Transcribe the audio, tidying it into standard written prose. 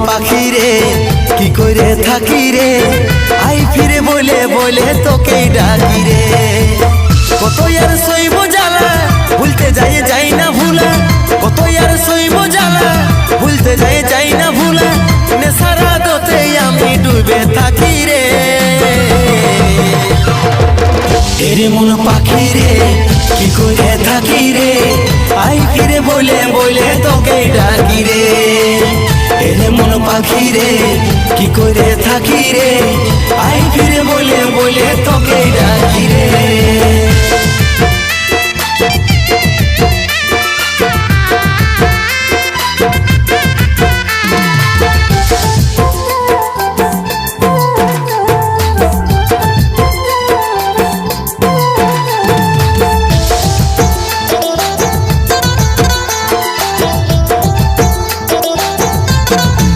পাখি রে কি করে থাকি রে, আই ফিরে বলে বলে তোকে ডাকি রে। কত আর সইব জ্বালা ভুলতে যাই না ভুলা, কত আর সইব জ্বালা ভুলতে যাই না ভুলা, নেশারা দোতে আমি ডুবে থাকি রে। এরে মন পাখি রে কি করে থাকি রে, আই ফিরে বলে বলে তোকে ডাকি রে। এরে মন পাখি রে কি করে থাকি রে, আই ফিরে বলে বলে তোকে ডাকি রে।